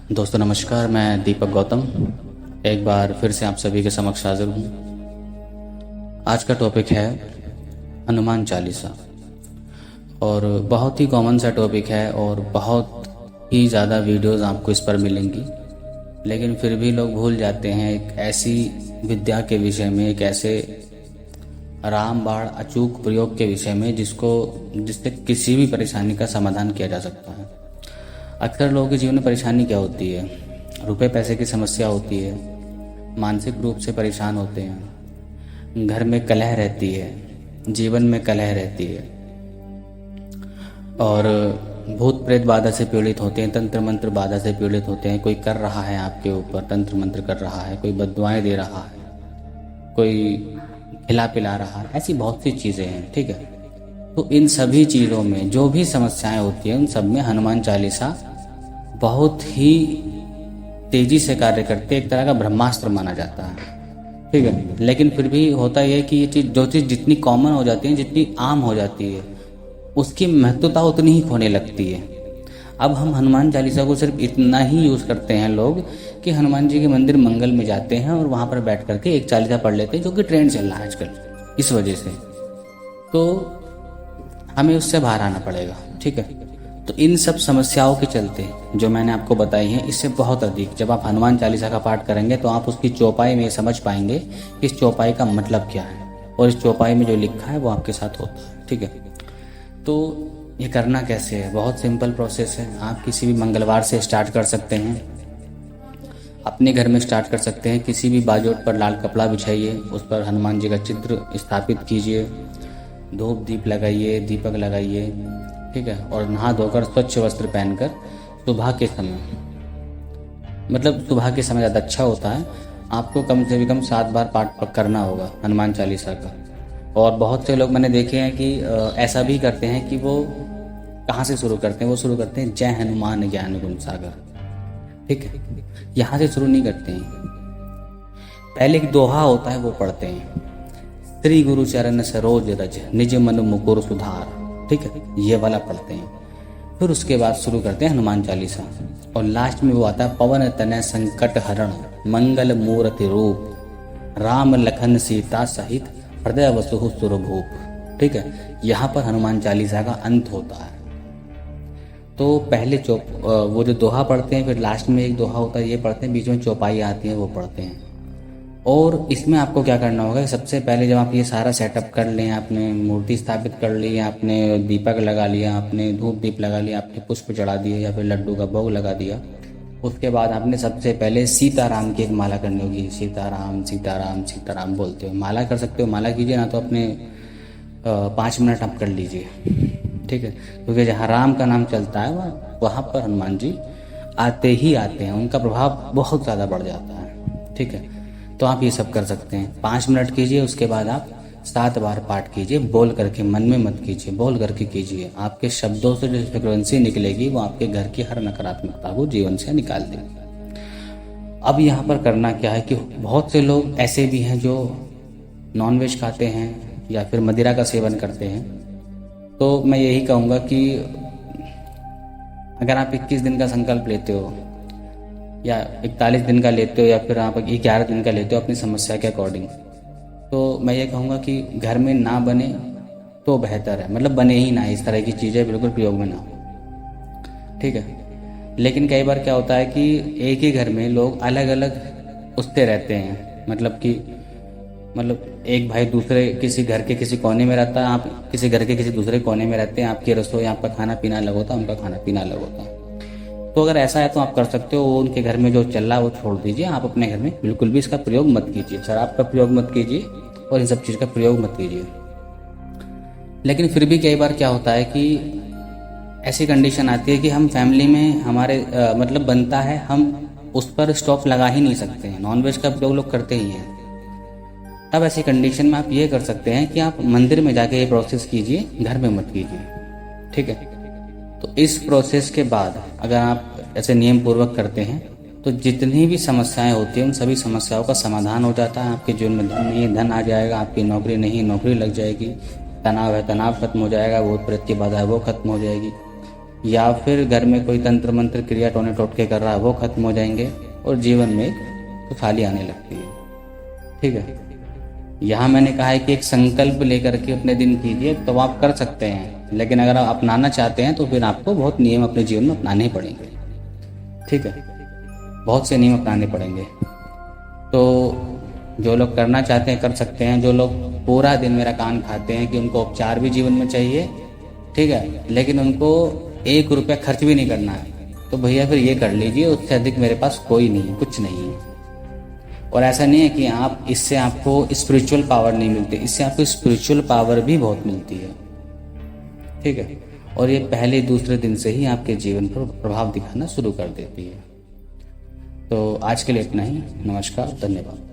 दोस्तों नमस्कार, मैं दीपक गौतम एक बार फिर से आप सभी के समक्ष हाजिर हूँ। आज का टॉपिक है हनुमान चालीसा और बहुत ही कॉमन सा टॉपिक है और बहुत ही ज़्यादा वीडियोस आपको इस पर मिलेंगी, लेकिन फिर भी लोग भूल जाते हैं एक ऐसी विद्या के विषय में, एक ऐसे रामबाण अचूक प्रयोग के विषय में जिससे किसी भी परेशानी का समाधान किया जा सकता है। अक्सर लोगों के जीवन में परेशानी क्या होती है? रुपए पैसे की समस्या होती है, मानसिक रूप से परेशान होते हैं, घर में कलह रहती है, जीवन में कलह रहती है और भूत प्रेत बाधा से पीड़ित होते हैं, तंत्र मंत्र बाधा से पीड़ित होते हैं। कोई कर रहा है आपके ऊपर, तंत्र मंत्र कर रहा है, कोई बददुआएं दे रहा है, कोई खिला पिला रहा है, ऐसी बहुत सी चीज़ें हैं। ठीक है, तो इन सभी चीज़ों में जो भी समस्याएं होती हैं उन सब में हनुमान चालीसा बहुत ही तेजी से कार्य करते, एक तरह का ब्रह्मास्त्र माना जाता है। ठीक है, लेकिन फिर भी होता यह है कि ये चीज़ जो चीज़ जितनी कॉमन हो जाती है, जितनी आम हो जाती है, उसकी महत्वता उतनी ही खोने लगती है। अब हम हनुमान चालीसा को सिर्फ इतना ही यूज़ करते हैं लोग कि हनुमान जी के मंदिर मंगल में जाते हैं और वहाँ पर बैठ करके एक चालीसा पढ़ लेते हैं, जो कि ट्रेंड चल रहा है आजकल। इस वजह से तो हमें उससे बाहर आना पड़ेगा। ठीक है, तो इन सब समस्याओं के चलते जो मैंने आपको बताई हैं, इससे बहुत अधिक जब आप हनुमान चालीसा का पाठ करेंगे तो आप उसकी चौपाई में समझ पाएंगे कि इस चौपाई का मतलब क्या है और इस चौपाई में जो लिखा है वो आपके साथ होता है। ठीक है, तो ये करना कैसे है? बहुत सिंपल प्रोसेस है। आप किसी भी मंगलवार से स्टार्ट कर सकते हैं, अपने घर में स्टार्ट कर सकते हैं। किसी भी बाजोट पर लाल कपड़ा बिछाइए, उस पर हनुमान जी का चित्र स्थापित कीजिए, धूप दीप लगाइए, दीपक लगाइए। ठीक है, और नहा धोकर स्वच्छ वस्त्र पहनकर सुबह के समय, मतलब सुबह के समय ज़्यादा अच्छा होता है, आपको कम से कम 7 बार पाठ करना होगा हनुमान चालीसा का। और बहुत से लोग मैंने देखे हैं कि ऐसा भी करते हैं कि वो कहाँ से शुरू करते हैं? वो शुरू करते हैं जय हनुमान ज्ञान गुण सागर। ठीक है, यहाँ से शुरू नहीं करते हैं। पहले एक दोहा होता है वो पढ़ते हैं, श्री गुरु चरण सरोज रज निज मन मुकुर सुधार। ठीक है, ये वाला पढ़ते हैं। फिर उसके बाद शुरू करते हैं हनुमान चालीसा और लास्ट में वो आता है पवन तनय संकट हरण मंगल मूर्ति रूप राम लखन सीता सहित हृदय वसु सुरभूप। ठीक है, यहाँ पर हनुमान चालीसा का अंत होता है। तो पहले वो जो दोहा पढ़ते हैं, फिर लास्ट में एक दोहा होता है ये पढ़ते हैं, बीच में चौपाई आती है वो पढ़ते हैं। और इसमें आपको क्या करना होगा? सबसे पहले जब आप ये सारा सेटअप कर लें, आपने मूर्ति स्थापित कर ली, आपने दीपक लगा लिया, आपने धूप दीप लगा लिया, आपने पुष्प चढ़ा दिए या फिर लड्डू का भोग लगा दिया, उसके बाद आपने सबसे पहले सीताराम की एक माला करनी होगी। सीताराम सीताराम सीताराम बोलते हो, माला कर सकते हो, माला कीजिए, ना तो अपने 5 मिनट आप कर लीजिए। ठीक है, क्योंकि जहाँ राम का नाम चलता है वहाँ पर हनुमान जी आते ही आते हैं, उनका प्रभाव बहुत ज़्यादा बढ़ जाता है। ठीक है, तो आप ये सब कर सकते हैं। 5 मिनट कीजिए, उसके बाद आप 7 बार पाठ कीजिए, बोल करके, मन में मत कीजिए, बोल करके कीजिए। आपके शब्दों से जो फ्रिक्वेंसी निकलेगी वो आपके घर की हर नकारात्मकता को जीवन से निकाल देगी। अब यहाँ पर करना क्या है कि बहुत से लोग ऐसे भी हैं जो नॉनवेज खाते हैं या फिर मदिरा का सेवन करते हैं। तो मैं यही कहूँगा कि अगर आप 21 दिन का संकल्प लेते हो या 41 दिन का लेते हो या फिर आप 11 दिन का लेते हो अपनी समस्या के अकॉर्डिंग, तो मैं ये कहूँगा कि घर में ना बने तो बेहतर है, मतलब बने ही ना, इस तरह की चीज़ें बिल्कुल प्रयोग में ना हो। ठीक है, लेकिन कई बार क्या होता है कि एक ही घर में लोग अलग अलग उससे रहते हैं, मतलब एक भाई दूसरे किसी घर के किसी कोने में रहता है, आप किसी घर के किसी दूसरे कोने में रहते हैं, आपकी रसोई, आपका खाना पीना अलग होता है, उनका खाना पीना अलग होता है। तो अगर ऐसा है तो आप कर सकते हो, उनके घर में जो चल रहा है वो छोड़ दीजिए, आप अपने घर में बिल्कुल भी इसका प्रयोग मत कीजिए, शराब का प्रयोग मत कीजिए और इन सब चीज़ का प्रयोग मत कीजिए। लेकिन फिर भी कई बार क्या होता है कि ऐसी कंडीशन आती है कि हम फैमिली में हमारे मतलब बनता है, हम उस पर स्टॉप लगा ही नहीं सकते हैं, नॉनवेज का प्रयोग लोग करते ही हैं। तब ऐसी कंडीशन में आप ये कर सकते हैं कि आप मंदिर में जाके ये प्रोसेस कीजिए, घर में मत कीजिए। ठीक है, तो इस प्रोसेस के बाद अगर आप ऐसे नियम पूर्वक करते हैं तो जितनी भी समस्याएं होती हैं उन सभी समस्याओं का समाधान हो जाता है। आपके जीवन में धन नहीं है, धन आ जाएगा, आपकी नौकरी नहीं है, नौकरी लग जाएगी, तनाव है, तनाव खत्म हो जाएगा, भूत प्रेत की बाधा है वो खत्म हो जाएगी। या फिर घर में कोई तंत्र मंत्र क्रिया टोने टोटके कर रहा है वो खत्म हो जाएंगे और जीवन में खुशहाली आने लगती है। ठीक है, यहाँ मैंने कहा है कि एक संकल्प लेकर के अपने दिन कीजिए तो आप कर सकते हैं, लेकिन अगर आप अपनाना चाहते हैं तो फिर आपको बहुत नियम अपने जीवन में अपनाने पड़ेंगे। ठीक है, बहुत से नियम अपनाने पड़ेंगे। तो जो लोग करना चाहते हैं कर सकते हैं। जो लोग पूरा दिन मेरा कान खाते हैं कि उनको उपचार भी जीवन में चाहिए, ठीक है, लेकिन उनको 1 रुपया खर्च भी नहीं करना है, तो भैया फिर ये कर लीजिए, उससे अधिक मेरे पास कोई नहीं है, कुछ नहीं है। और ऐसा नहीं है कि आप इससे आपको स्पिरिचुअल पावर नहीं मिलती, इससे आपको स्पिरिचुअल पावर भी बहुत मिलती है। ठीक है, और ये पहले दूसरे दिन से ही आपके जीवन पर प्रभाव दिखाना शुरू कर देती है। तो आज के लिए इतना ही। नमस्कार, धन्यवाद।